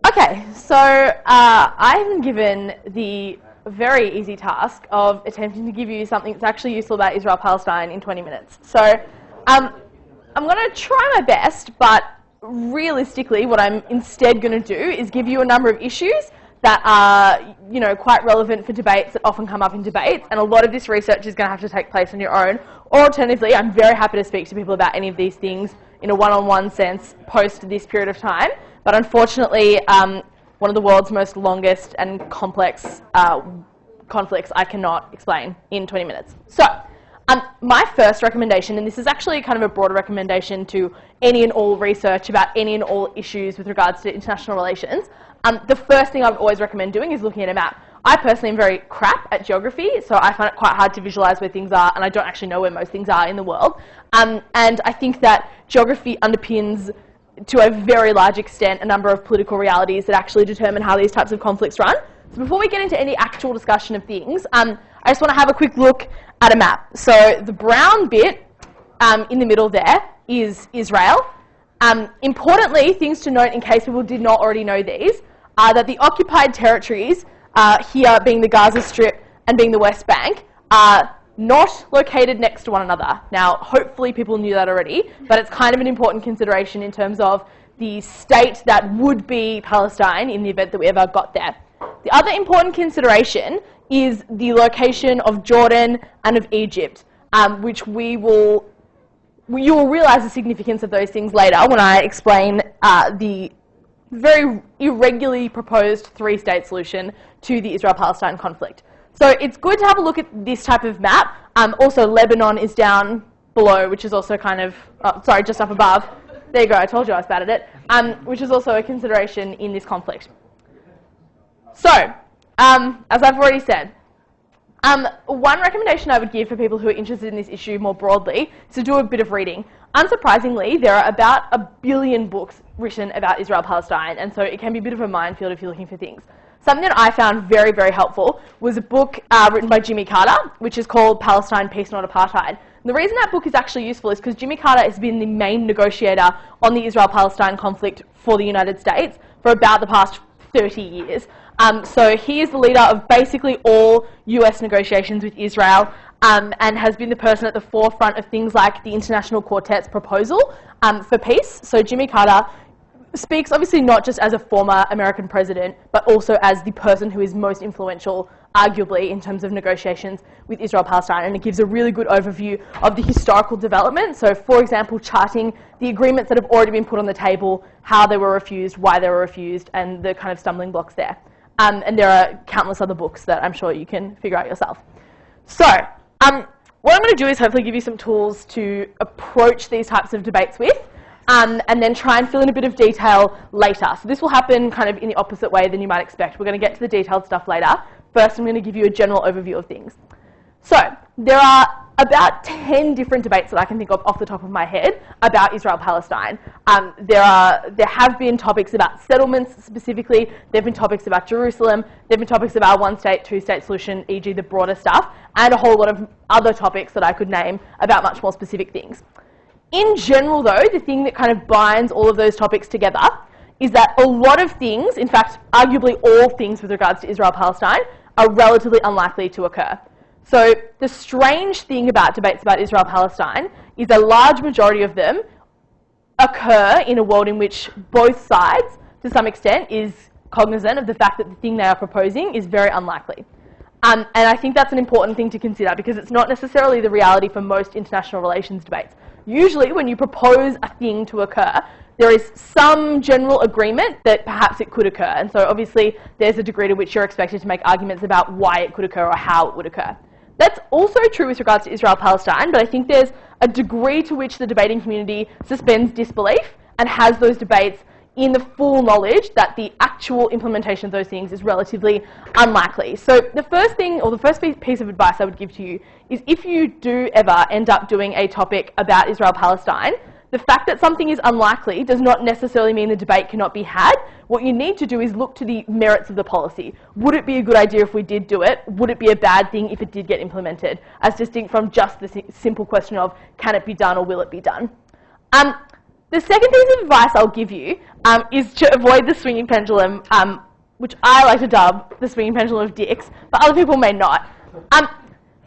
Okay, so I've been given the very easy task of attempting to give you something that's actually useful about Israel-Palestine in 20 minutes. So I'm going to try my best, but realistically what I'm instead going to do is give you a number of issues that are, quite relevant for debates that often come up in debates, and a lot of this research is going to have to take place on your own. Or alternatively, I'm very happy to speak to people about any of these things in a one-on-one sense post this period of time. But unfortunately, one of the world's most longest and complex conflicts I cannot explain in 20 minutes. So, my first recommendation, and this is actually kind of a broader recommendation to any and all research about any and all issues with regards to international relations, the first thing I would always recommend doing is looking at a map. I personally am very crap at geography, so I find it quite hard to visualise where things are, and I don't actually know where most things are in the world. And I think that geography underpins, to a very large extent, a number of political realities that actually determine how these types of conflicts run. So before we get into any actual discussion of things, I just want to have a quick look at a map. So the brown bit in the middle there is Israel. Importantly, things to note in case people did not already know these, are that the occupied territories, here being the Gaza Strip and being the West Bank, are not located next to one another. Now, hopefully people knew that already, but it's kind of an important consideration in terms of the state that would be Palestine in the event that we ever got there. The other important consideration is the location of Jordan and of Egypt, which you will realise the significance of those things later when I explain the very irregularly proposed three-state solution to the Israel-Palestine conflict. So it's good to have a look at this type of map. Also, Lebanon is down below, which is also kind of, just up above. There you go, I told you I was bad at it, which is also a consideration in this conflict. So, as I've already said, one recommendation I would give for people who are interested in this issue more broadly is to do a bit of reading. Unsurprisingly, there are about 1 billion books written about Israel-Palestine, and so it can be a bit of a minefield if you're looking for things. Something that I found very, very helpful was a book written by Jimmy Carter, which is called Palestine, Peace, Not Apartheid. And the reason that book is actually useful is because Jimmy Carter has been the main negotiator on the Israel-Palestine conflict for the United States for about the past 30 years. So he is the leader of basically all US negotiations with Israel, and has been the person at the forefront of things like the International Quartet's proposal for peace. So Jimmy Carter speaks obviously not just as a former American president, but also as the person who is most influential, arguably, in terms of negotiations with Israel-Palestine, and it gives a really good overview of the historical development. So, for example, charting the agreements that have already been put on the table, how they were refused, why they were refused, and the kind of stumbling blocks there. And there are countless other books that I'm sure you can figure out yourself. So, what I'm going to do is hopefully give you some tools to approach these types of debates with, and then try and fill in a bit of detail later. So this will happen kind of in the opposite way than you might expect. We're going to get to the detailed stuff later. First, I'm going to give you a general overview of things. So there are about 10 different debates that I can think of off the top of my head about Israel-Palestine. There have been topics about settlements specifically. There have been topics about Jerusalem. There have been topics about one-state, two-state solution, e.g. the broader stuff, and a whole lot of other topics that I could name about much more specific things. In general, though, the thing that kind of binds all of those topics together is that a lot of things, in fact, arguably all things with regards to Israel-Palestine, are relatively unlikely to occur. So the strange thing about debates about Israel-Palestine is a large majority of them occur in a world in which both sides, to some extent, is cognizant of the fact that the thing they are proposing is very unlikely. And I think that's an important thing to consider because it's not necessarily the reality for most international relations debates. Usually, when you propose a thing to occur, there is some general agreement that perhaps it could occur. And so obviously, there's a degree to which you're expected to make arguments about why it could occur or how it would occur. That's also true with regards to Israel-Palestine, but I think there's a degree to which the debating community suspends disbelief and has those debates in the full knowledge that the actual implementation of those things is relatively unlikely. So the first thing, or the first piece of advice I would give to you is if you do ever end up doing a topic about Israel-Palestine, the fact that something is unlikely does not necessarily mean the debate cannot be had. What you need to do is look to the merits of the policy. Would it be a good idea if we did do it? Would it be a bad thing if it did get implemented? As distinct from just the simple question of can it be done or will it be done? The second piece of advice I'll give you is to avoid the swinging pendulum, which I like to dub the swinging pendulum of dicks, but other people may not.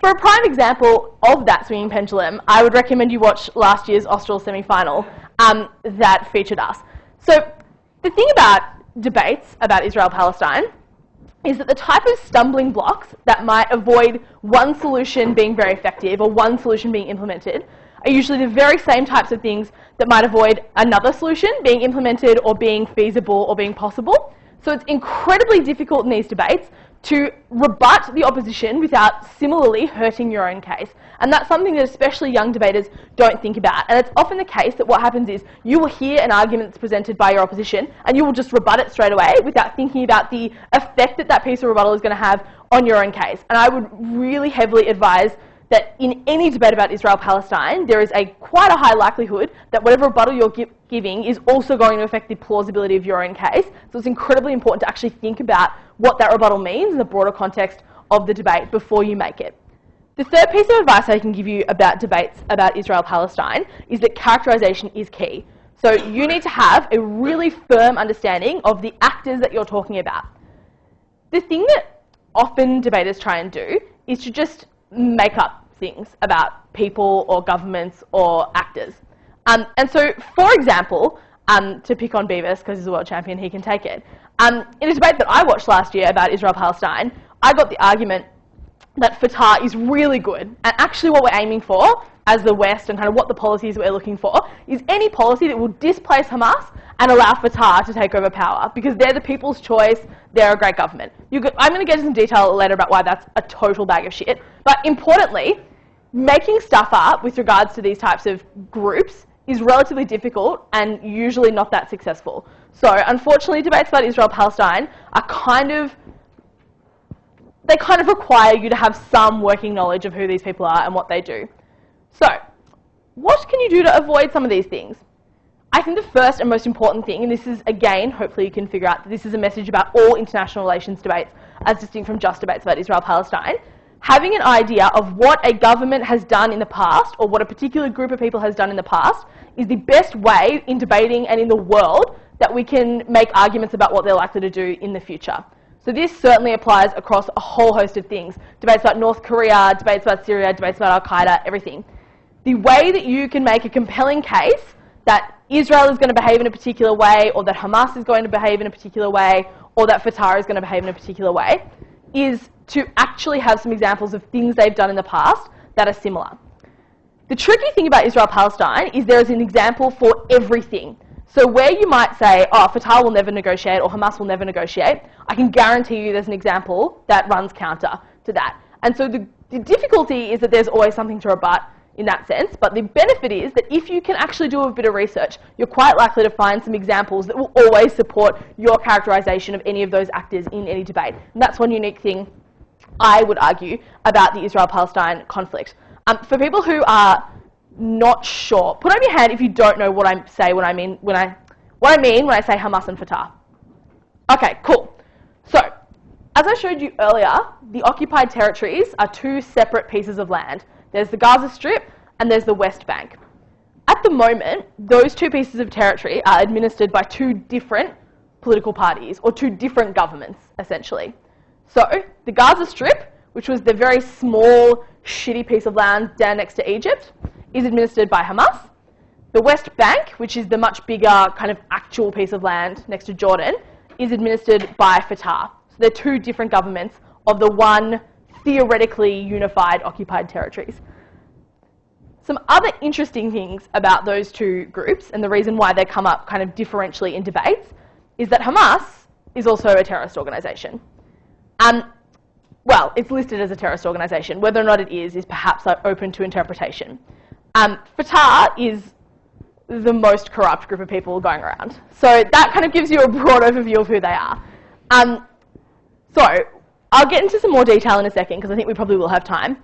For a prime example of that swinging pendulum, I would recommend you watch last year's Austral semi-final that featured us. So the thing about debates about Israel-Palestine is that the type of stumbling blocks that might avoid one solution being very effective or one solution being implemented are usually the very same types of things that might avoid another solution being implemented or being feasible or being possible. So it's incredibly difficult in these debates to rebut the opposition without similarly hurting your own case. And that's something that especially young debaters don't think about. And it's often the case that what happens is you will hear an argument that's presented by your opposition and you will just rebut it straight away without thinking about the effect that that piece of rebuttal is going to have on your own case. And I would really heavily advise that in any debate about Israel-Palestine, there is quite a high likelihood that whatever rebuttal you're giving is also going to affect the plausibility of your own case. So it's incredibly important to actually think about what that rebuttal means in the broader context of the debate before you make it. The third piece of advice I can give you about debates about Israel-Palestine is that characterization is key. So you need to have a really firm understanding of the actors that you're talking about. The thing that often debaters try and do is to just make up things about people or governments or actors. And so, for example, to pick on Beavis, because he's a world champion, he can take it. In a debate that I watched last year about Israel-Palestine, I got the argument that Fatah is really good, and actually what we're aiming for as the West and kind of what the policies we're looking for is any policy that will displace Hamas and allow Fatah to take over power, because they're the people's choice, they're a great government. I'm going to get into some detail later about why that's a total bag of shit, but importantly, making stuff up with regards to these types of groups is relatively difficult and usually not that successful. So unfortunately, debates about Israel-Palestine are they kind of require you to have some working knowledge of who these people are and what they do. So, what can you do to avoid some of these things? I think the first and most important thing, and this is, again, hopefully you can figure out that this is a message about all international relations debates as distinct from just debates about Israel-Palestine, having an idea of what a government has done in the past or what a particular group of people has done in the past is the best way in debating and in the world that we can make arguments about what they're likely to do in the future. So this certainly applies across a whole host of things. Debates about North Korea, debates about Syria, debates about Al-Qaeda, everything. The way that you can make a compelling case that Israel is going to behave in a particular way, or that Hamas is going to behave in a particular way, or that Fatah is going to behave in a particular way, is to actually have some examples of things they've done in the past that are similar. The tricky thing about Israel-Palestine is there is an example for everything. So where you might say, oh, Fatah will never negotiate or Hamas will never negotiate, I can guarantee you there's an example that runs counter to that. And so the difficulty is that there's always something to rebut in that sense, but the benefit is that if you can actually do a bit of research, you're quite likely to find some examples that will always support your characterization of any of those actors in any debate. And that's one unique thing I would argue about the Israel-Palestine conflict. For people who are not sure, put up your hand if you don't know what I mean when I say Hamas and Fatah. Okay, cool. So, as I showed you earlier, the occupied territories are two separate pieces of land. There's the Gaza Strip and there's the West Bank. At the moment, those two pieces of territory are administered by two different political parties, or two different governments, essentially. So, the Gaza Strip, which was the very small, shitty piece of land down next to Egypt, is administered by Hamas. The West Bank, which is the much bigger kind of actual piece of land next to Jordan, is administered by Fatah. So they're two different governments of the one theoretically unified occupied territories. Some other interesting things about those two groups, and the reason why they come up kind of differentially in debates, is that Hamas is also a terrorist organisation. Well, it's listed as a terrorist organisation. Whether or not it is perhaps open to interpretation. Fatah is the most corrupt group of people going around. So that kind of gives you a broad overview of who they are. So I'll get into some more detail in a second, because I think we probably will have time.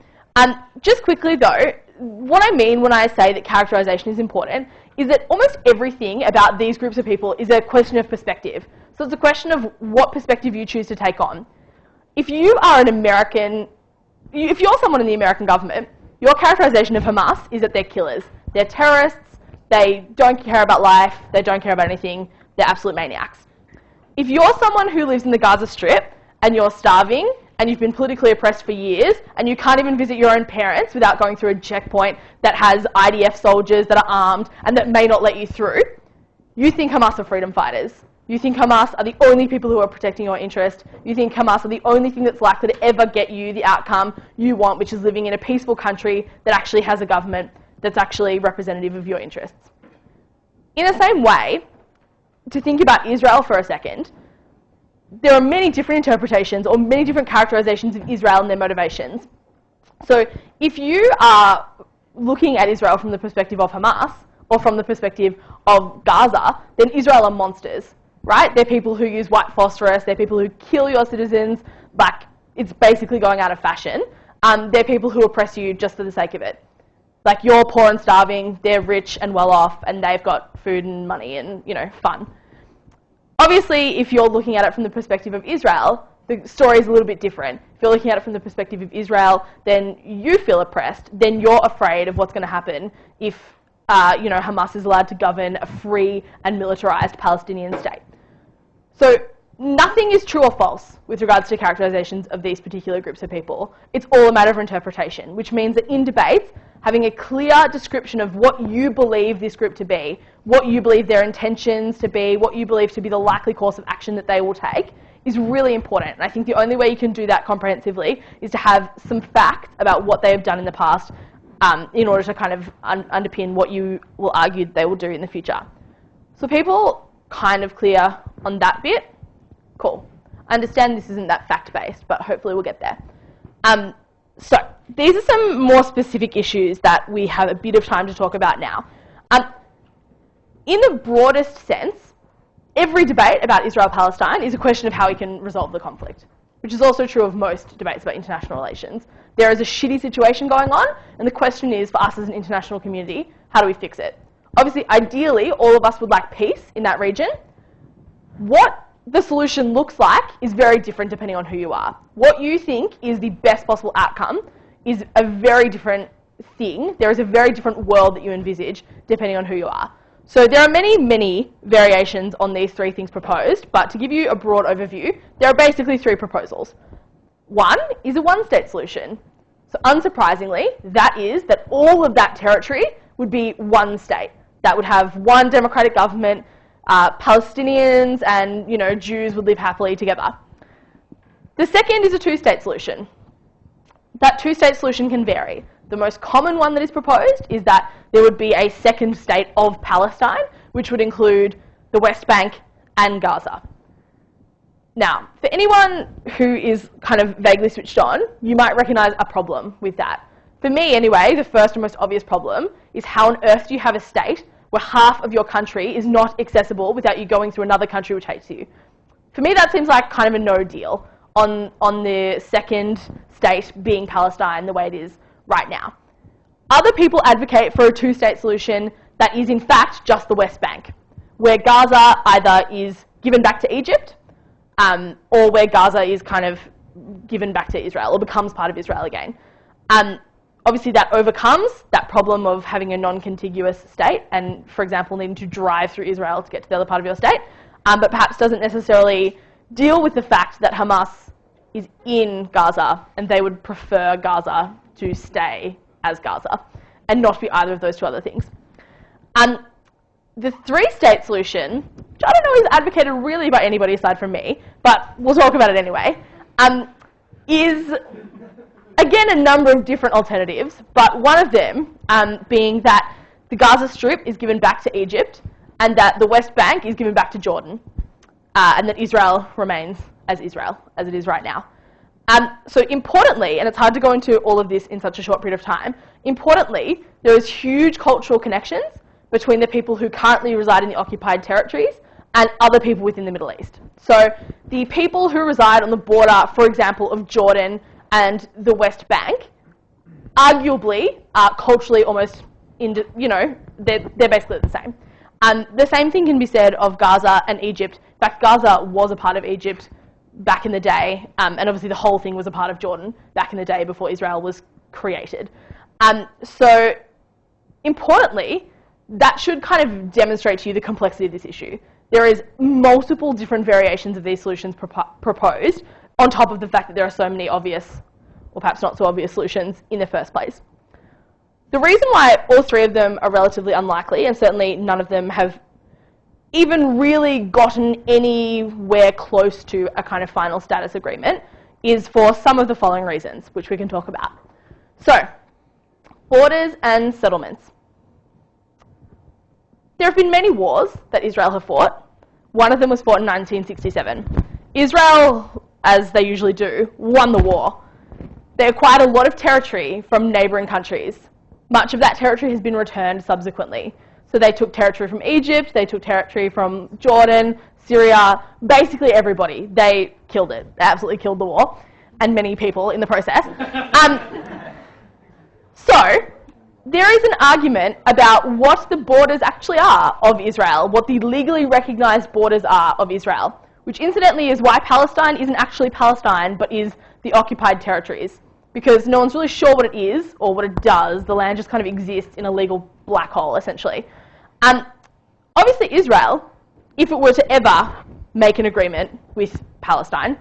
Just quickly though, what I mean when I say that characterization is important is that almost everything about these groups of people is a question of perspective. So it's a question of what perspective you choose to take on. If you are if you're someone in the American government, your characterization of Hamas is that they're killers. They're terrorists. They don't care about life. They don't care about anything. They're absolute maniacs. If you're someone who lives in the Gaza Strip and you're starving and you've been politically oppressed for years and you can't even visit your own parents without going through a checkpoint that has IDF soldiers that are armed and that may not let you through, you think Hamas are freedom fighters. You think Hamas are the only people who are protecting your interest. You think Hamas are the only thing that's likely to ever get you the outcome you want, which is living in a peaceful country that actually has a government that's actually representative of your interests. In the same way, to think about Israel for a second, there are many different interpretations or many different characterizations of Israel and their motivations. So if you are looking at Israel from the perspective of Hamas or from the perspective of Gaza, then Israel are monsters, right? They're people who use white phosphorus. They're people who kill your citizens. Like, it's basically going out of fashion. They're people who oppress you just for the sake of it. Like, you're poor and starving, they're rich and well off, and they've got food and money and, you know, fun. Obviously, if you're looking at it from the perspective of Israel, the story is a little bit different. If you're looking at it from the perspective of Israel, then you feel oppressed. Then you're afraid of what's going to happen if, you know, Hamas is allowed to govern a free and militarized Palestinian state. So nothing is true or false with regards to characterizations of these particular groups of people. It's all a matter of interpretation, which means that in debates, having a clear description of what you believe this group to be, what you believe their intentions to be, what you believe to be the likely course of action that they will take, is really important. And I think the only way you can do that comprehensively is to have some facts about what they have done in the past in order to kind of underpin what you will argue they will do in the future. So people kind of clear on that bit? Cool. I understand this isn't that fact-based, but hopefully we'll get there. So these are some more specific issues that we have a bit of time to talk about now. In the broadest sense, every debate about Israel-Palestine is a question of how we can resolve the conflict, which is also true of most debates about international relations. There is a shitty situation going on, and the question is, for us as an international community, how do we fix it? Obviously, ideally, all of us would like peace in that region. What the solution looks like is very different depending on who you are. What you think is the best possible outcome is a very different thing. There is a very different world that you envisage depending on who you are. So there are many, many variations on these three things proposed, but to give you a broad overview, there are basically three proposals. One is a one-state solution. So unsurprisingly, that is that all of that territory would be one state. That would have one democratic government. Palestinians and, you know, Jews would live happily together. The second is a two-state solution. That two-state solution can vary. The most common one that is proposed is that there would be a second state of Palestine, which would include the West Bank and Gaza. Now, for anyone who is kind of vaguely switched on, you might recognise a problem with that. For me, anyway, the first and most obvious problem is how on earth do you have a state where half of your country is not accessible without you going through another country which hates you? For me, that seems like kind of a no deal on the second state being Palestine the way it is right now. Other people advocate for a two-state solution that is in fact just the West Bank, where Gaza either is given back to Egypt or where Gaza is kind of given back to Israel or becomes part of Israel again. Obviously, that overcomes that problem of having a non-contiguous state and, for example, needing to drive through Israel to get to the other part of your state, but perhaps doesn't necessarily deal with the fact that Hamas is in Gaza and they would prefer Gaza to stay as Gaza and not be either of those two other things. The three-state solution, which I don't know is advocated really by anybody aside from me, but we'll talk about it anyway, is again, a number of different alternatives, but one of them being that the Gaza Strip is given back to Egypt and that the West Bank is given back to Jordan and that Israel remains as Israel, as it is right now. So importantly, and it's hard to go into all of this in such a short period of time, importantly, there is huge cultural connections between the people who currently reside in the occupied territories and other people within the Middle East. So the people who reside on the border, for example, of Jordan and the West Bank, arguably, are culturally almost, they're basically the same. The same thing can be said of Gaza and Egypt. In fact, Gaza was a part of Egypt back in the day, and obviously the whole thing was a part of Jordan back in the day before Israel was created. So, importantly, that should kind of demonstrate to you the complexity of this issue. There is multiple different variations of these solutions proposed, on top of the fact that there are so many obvious, or perhaps not so obvious, solutions in the first place. The reason why all three of them are relatively unlikely, and certainly none of them have even really gotten anywhere close to a kind of final status agreement, is for some of the following reasons, which we can talk about. So, borders and settlements. There have been many wars that Israel have fought. One of them was fought in 1967. Israel, as they usually do, won the war. They acquired a lot of territory from neighbouring countries. Much of that territory has been returned subsequently. So they took territory from Egypt, they took territory from Jordan, Syria, basically everybody. They killed it. They absolutely killed the war, and many people in the process. So, there is an argument about what the borders actually are of Israel, what the legally recognised borders are of Israel, which incidentally is why Palestine isn't actually Palestine, but is the occupied territories, because no one's really sure what it is or what it does. The land just kind of exists in a legal black hole, essentially. Obviously, Israel, if it were to ever make an agreement with Palestine,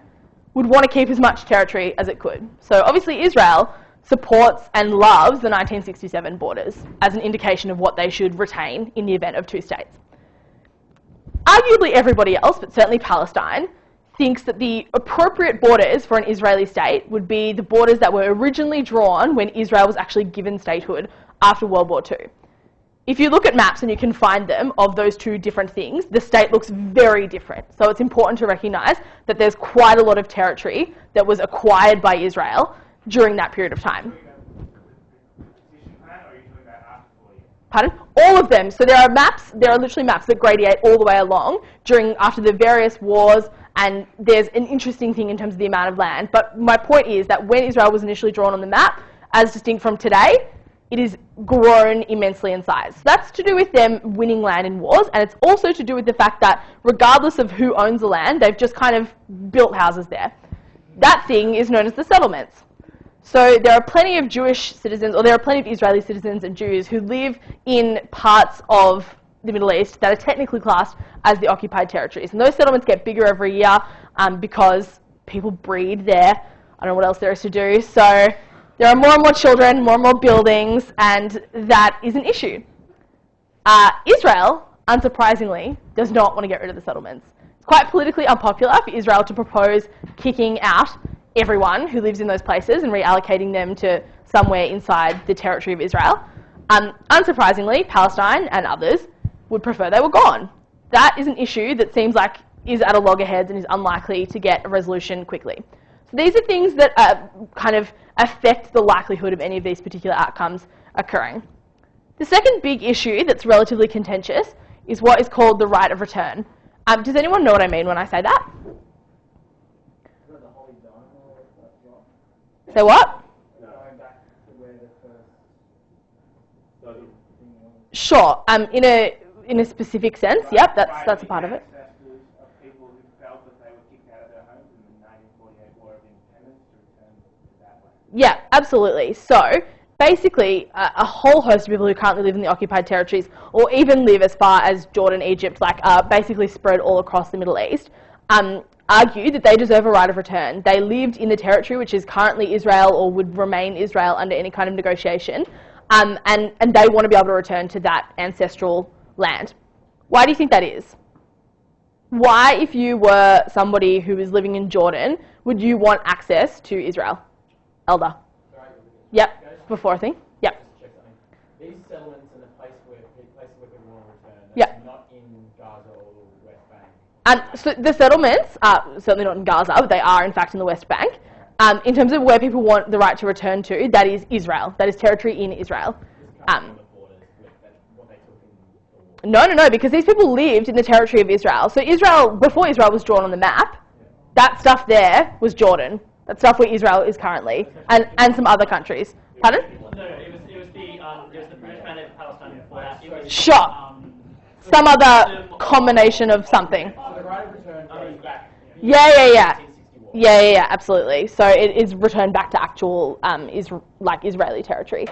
would want to keep as much territory as it could. So obviously, Israel supports and loves the 1967 borders as an indication of what they should retain in the event of two states. Arguably everybody else, but certainly Palestine, thinks that the appropriate borders for an Israeli state would be the borders that were originally drawn when Israel was actually given statehood after World War II. If you look at maps, and you can find them, of those two different things, the state looks very different. So it's important to recognise that there's quite a lot of territory that was acquired by Israel during that period of time. Pardon? All of them. So there are maps, there are literally maps that gradiate all the way along after the various wars, and there's an interesting thing in terms of the amount of land. But my point is that when Israel was initially drawn on the map, as distinct from today, it has grown immensely in size. So that's to do with them winning land in wars, and it's also to do with the fact that regardless of who owns the land, they've just kind of built houses there. That thing is known as the settlements. So there are plenty of Jewish citizens, or there are plenty of Israeli citizens and Jews who live in parts of the Middle East that are technically classed as the occupied territories. And those settlements get bigger every year because people breed there. I don't know what else there is to do. So there are more and more children, more and more buildings, and that is an issue. Israel, unsurprisingly, does not want to get rid of the settlements. It's quite politically unpopular for Israel to propose kicking out everyone who lives in those places and reallocating them to somewhere inside the territory of Israel. Unsurprisingly, Palestine and others would prefer they were gone. That is an issue that seems like is at a loggerheads and is unlikely to get a resolution quickly. So these are things that kind of affect the likelihood of any of these particular outcomes occurring. The second big issue that's relatively contentious is what is called the right of return. Does anyone know what I mean when I say that? Say what? Sure. In a specific sense, yep, that's a part of it. Yeah, absolutely. So basically, a whole host of people who currently live in the occupied territories, or even live as far as Jordan, Egypt, basically spread all across the Middle East, argue that they deserve a right of return. They lived in the territory which is currently Israel or would remain Israel under any kind of negotiation, and they want to be able to return to that ancestral land. Why do you think that is? Why, if you were somebody who was living in Jordan, would you want access to Israel? Elder. Yep, before I think. Yep. These settlements in the places where people want to return, yep. Not in Gaza or the West Bank. So the settlements are certainly not in Gaza, but they are in fact in the West Bank. In terms of where people want the right to return to, that is Israel. That is territory in Israel. No, because these people lived in the territory of Israel. So Israel, before Israel was drawn on the map, that stuff there was Jordan. That stuff where Israel is currently, and some other countries. Pardon? No, it was the British mandate for Palestine before that. It was, sure. Some other combination of something. The right of return goes back. Yeah, absolutely. So it is returned back to actual Israeli territory.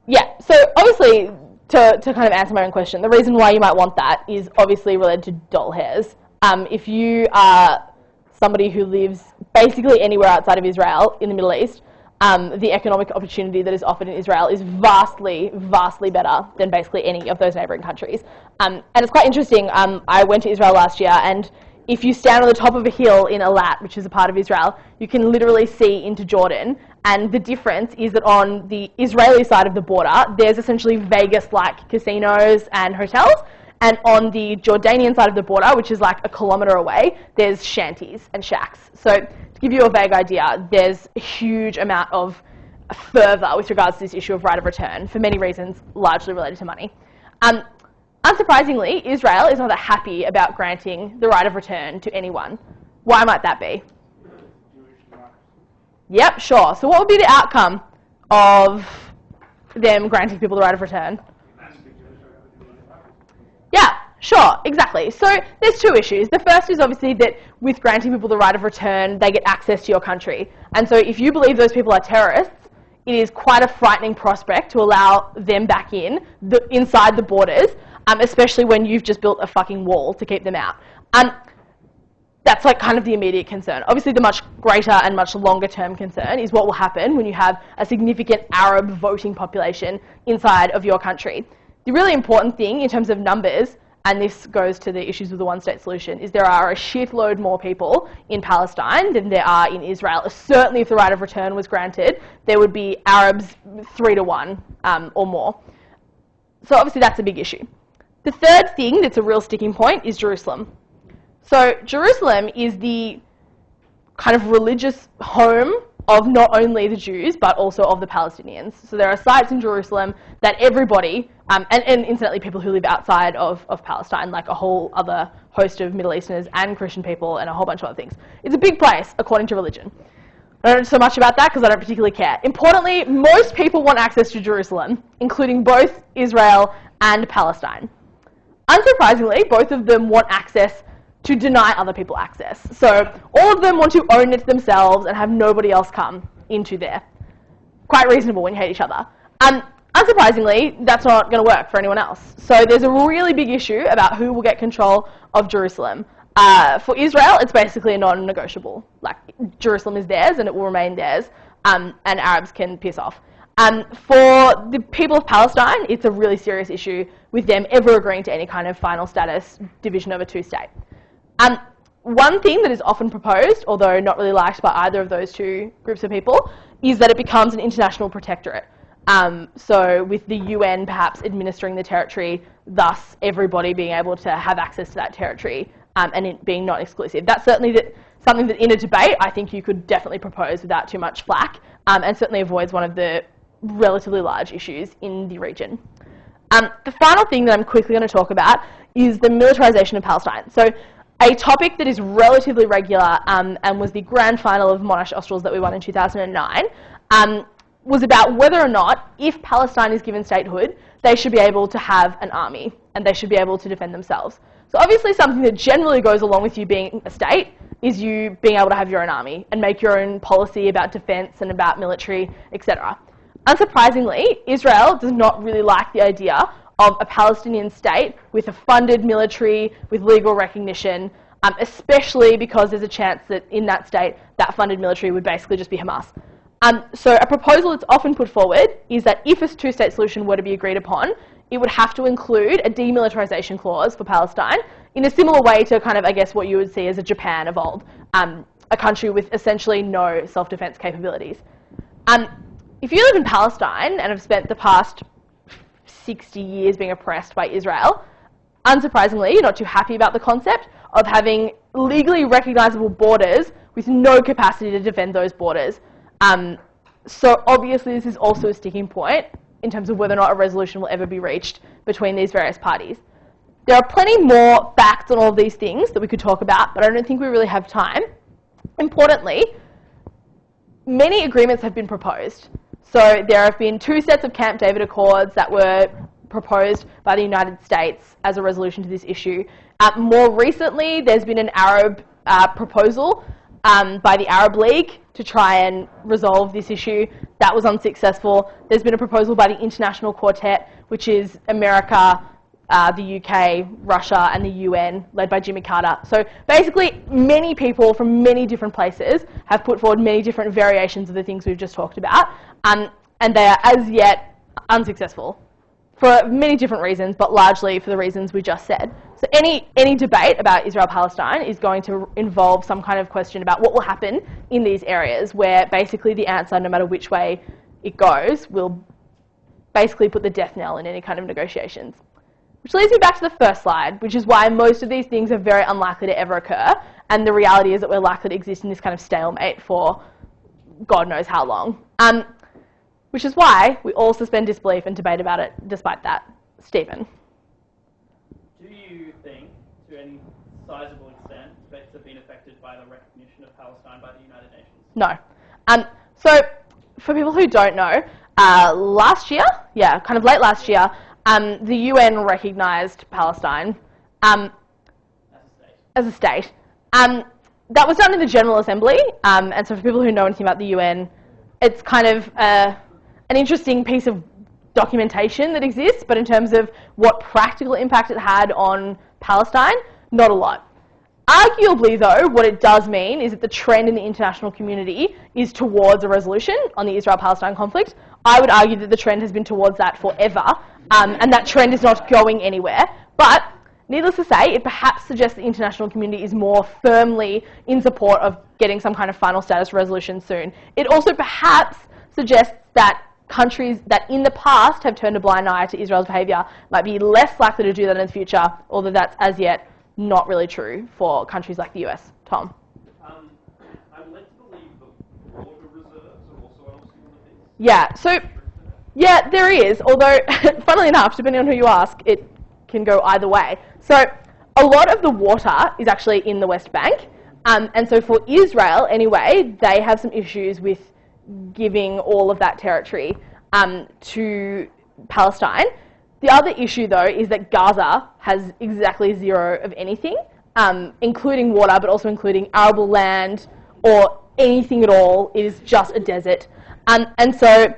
Yeah, so obviously to kind of answer my own question, the reason why you might want that is obviously related to doll hairs. If you are somebody who lives basically anywhere outside of Israel in the Middle East, the economic opportunity that is offered in Israel is vastly, vastly better than basically any of those neighbouring countries. And it's quite interesting. I went to Israel last year, and if you stand on the top of a hill in Eilat, which is a part of Israel, you can literally see into Jordan. And the difference is that on the Israeli side of the border, there's essentially Vegas-like casinos and hotels. And on the Jordanian side of the border, which is like a kilometre away, there's shanties and shacks. So to give you a vague idea, there's a huge amount of fervour with regards to this issue of right of return for many reasons, largely related to money. Unsurprisingly, Israel is not that happy about granting the right of return to anyone. Why might that be? Yep, sure. So what would be the outcome of them granting people the right of return? Yeah, sure, exactly. So there's two issues. The first is obviously that with granting people the right of return, they get access to your country. And so if you believe those people are terrorists, it is quite a frightening prospect to allow them back inside the borders, especially when you've just built a fucking wall to keep them out. That's like kind of the immediate concern. Obviously, the much greater and much longer term concern is what will happen when you have a significant Arab voting population inside of your country. The really important thing in terms of numbers, and this goes to the issues with the one-state solution, is there are a shitload more people in Palestine than there are in Israel. Certainly if the right of return was granted, there would be Arabs 3 to 1 or more. So obviously that's a big issue. The third thing that's a real sticking point is Jerusalem. So Jerusalem is the kind of religious home of not only the Jews, but also of the Palestinians. So there are sites in Jerusalem that everybody, and incidentally people who live outside of Palestine, like a whole other host of Middle Easterners and Christian people and a whole bunch of other things. It's a big place, according to religion. I don't know so much about that because I don't particularly care. Importantly, most people want access to Jerusalem, including both Israel and Palestine. Unsurprisingly, both of them want access to deny other people access. So all of them want to own it themselves and have nobody else come into there. Quite reasonable when you hate each other. Unsurprisingly, that's not going to work for anyone else. So there's a really big issue about who will get control of Jerusalem. For Israel, it's basically a non-negotiable. Like, Jerusalem is theirs and it will remain theirs, and Arabs can piss off. For the people of Palestine, it's a really serious issue with them ever agreeing to any kind of final status division of a two-state. One thing that is often proposed, although not really liked by either of those two groups of people, is that it becomes an international protectorate. So with the UN perhaps administering the territory, thus everybody being able to have access to that territory, and it being not exclusive. That's certainly something that in a debate I think you could definitely propose without too much flack, and certainly avoids one of the relatively large issues in the region. The final thing that I'm quickly going to talk about is the militarization of Palestine. So a topic that is relatively regular and was the grand final of Monash Australs that we won in 2009 was about whether or not, if Palestine is given statehood, they should be able to have an army and they should be able to defend themselves. So obviously something that generally goes along with you being a state is you being able to have your own army and make your own policy about defense and about military, etc. Unsurprisingly, Israel does not really like the idea of a Palestinian state with a funded military, with legal recognition, especially because there's a chance that in that state, that funded military would basically just be Hamas. So a proposal that's often put forward is that if a two-state solution were to be agreed upon, it would have to include a demilitarization clause for Palestine in a similar way to kind of, I guess, what you would see as a Japan of old, a country with essentially no self-defense capabilities. If you live in Palestine and have spent the past 60 years being oppressed by Israel, unsurprisingly, you're not too happy about the concept of having legally recognizable borders with no capacity to defend those borders. So obviously this is also a sticking point in terms of whether or not a resolution will ever be reached between these various parties. There are plenty more facts on all of these things that we could talk about, but I don't think we really have time. Importantly, many agreements have been proposed. So there have been 2 sets of Camp David Accords that were proposed by the United States as a resolution to this issue. More recently, there's been an Arab proposal by the Arab League to try and resolve this issue. That was unsuccessful. There's been a proposal by the International Quartet, which is America, the UK, Russia, and the UN, led by Jimmy Carter. So basically, many people from many different places have put forward many different variations of the things we've just talked about, and they are as yet unsuccessful for many different reasons, but largely for the reasons we just said. So any debate about Israel-Palestine is going to involve some kind of question about what will happen in these areas, where basically the answer, no matter which way it goes, will basically put the death knell in any kind of negotiations. Which leads me back to the first slide, which is why most of these things are very unlikely to ever occur, and the reality is that we're likely to exist in this kind of stalemate for God knows how long. Which is why we all suspend disbelief and debate about it despite that. Stephen? Do you think, to any sizable extent, debates have been affected by the recognition of Palestine by the United Nations? No. So, for people who don't know, last year, kind of late last year, the UN recognised Palestine as a state. That was done in the General Assembly, and so for people who know anything about the UN, it's kind of an interesting piece of documentation that exists, but in terms of what practical impact it had on Palestine, not a lot. Arguably, though, what it does mean is that the trend in the international community is towards a resolution on the Israel-Palestine conflict. I would argue that the trend has been towards that forever, and that trend is not going anywhere. But needless to say, it perhaps suggests the international community is more firmly in support of getting some kind of final status resolution soon. It also perhaps suggests that countries that in the past have turned a blind eye to Israel's behaviour might be less likely to do that in the future, although that's as yet not really true for countries like the US. Tom? I'm led to believe that water reserves are also an obstacle to this. Yeah, so, yeah, there is, although, funnily enough, depending on who you ask, it can go either way. So, a lot of the water is actually in the West Bank, and so for Israel, anyway, they have some issues with giving all of that territory to Palestine. The other issue, though, is that Gaza has exactly zero of anything, including water, but also including arable land or anything at all. It is just a desert. And so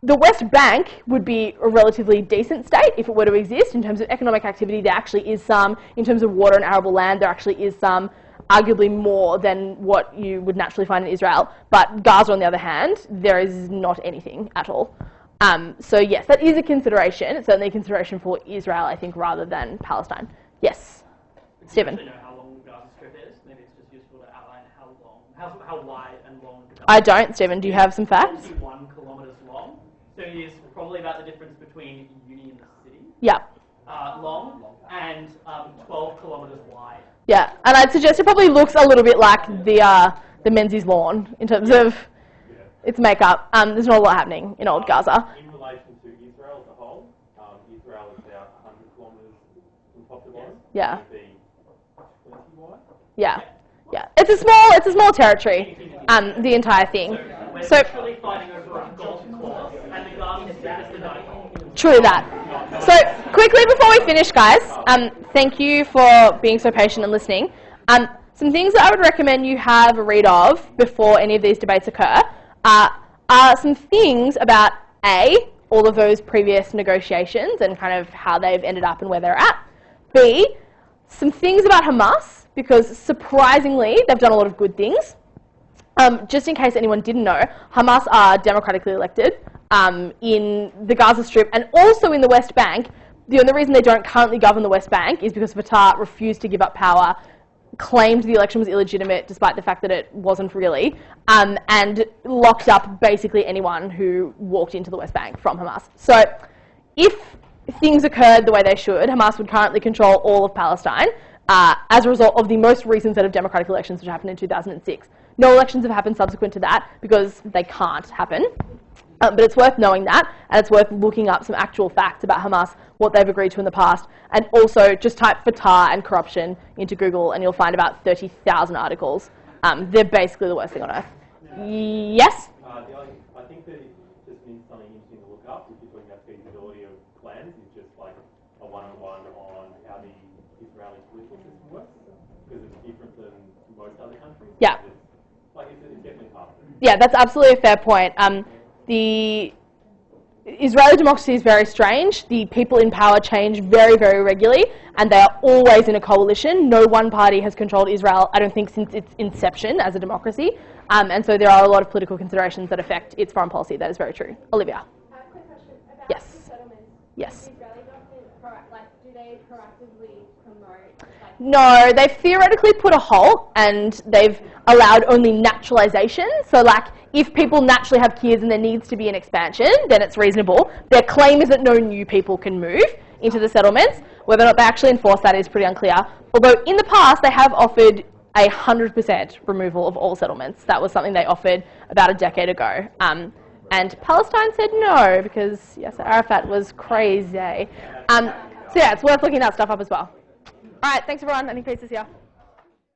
the West Bank would be a relatively decent state if it were to exist. In terms of economic activity, there actually is some. In terms of water and arable land, there actually is some, arguably more than what you would naturally find in Israel. But Gaza, on the other hand, there is not anything at all. So yes, that is a consideration. It's certainly a consideration for Israel, I think, rather than Palestine. Yes, Stephen. Do you know how long Gaza Strip is? Maybe it's just useful to outline how long, how wide and long. I don't, Stephen. Do you have some facts? 21 kilometres long. So it is probably about the difference between Uni and the city. Yeah. Long and 12 kilometres wide. Yeah, and I'd suggest it probably looks a little bit like the Menzies lawn in terms of its makeup. There's not a lot happening in old Gaza. In relation to Israel as a whole, Israel is about 100 kilometres from top to bottom. Yeah. It would be 20 wide. Yeah. Yeah. It's a small territory, the entire thing. We're So literally fighting over a golf course, and the Gaza Strip is the night. true that. So quickly before we finish, guys, thank you for being so patient and listening. Some things that I would recommend you have a read of before any of these debates occur are some things about all of those previous negotiations and kind of how they've ended up and where they're at. B, some things about Hamas, because surprisingly they've done a lot of good things. Just in case anyone didn't know, Hamas are democratically elected in the Gaza Strip and also in the West Bank. The only reason they don't currently govern the West Bank is because Fatah refused to give up power, claimed the election was illegitimate despite the fact that it wasn't really, and locked up basically anyone who walked into the West Bank from Hamas. So if things occurred the way they should, Hamas would currently control all of Palestine as a result of the most recent set of democratic elections which happened in 2006. No elections have happened subsequent to that because they can't happen. But it's worth knowing that, and it's worth looking up some actual facts about Hamas, what they've agreed to in the past, and also just type Fatah and corruption into Google and you'll find about 30,000 articles. They're basically the worst thing on earth. Yes? I think that it just means something interesting to look up if you're talking about feasibility of plans. It's just like a one-on-one on how the Israeli political system works, because it's different than most other countries. Yeah. It's definitely hard. Yeah, that's absolutely a fair point. Israeli democracy is very strange. The people in power change very, very regularly, and they are always in a coalition. No one party has controlled Israel, I don't think, since its inception as a democracy. And so there are a lot of political considerations that affect its foreign policy. That is very true. Olivia. Quick question about Yes. settlements. Yes. The Israeli government, do they proactively promote? No, they've theoretically put a halt, and they've allowed only naturalization. So, if people naturally have kids and there needs to be an expansion, then it's reasonable. Their claim is that no new people can move into the settlements. Whether or not they actually enforce that is pretty unclear. Although in the past they have offered 100% removal of all settlements. That was something they offered about a decade ago. And Palestine said no, because Yasser Arafat was crazy. So yeah, it's worth looking that stuff up as well. All right, thanks everyone. Any pieces here?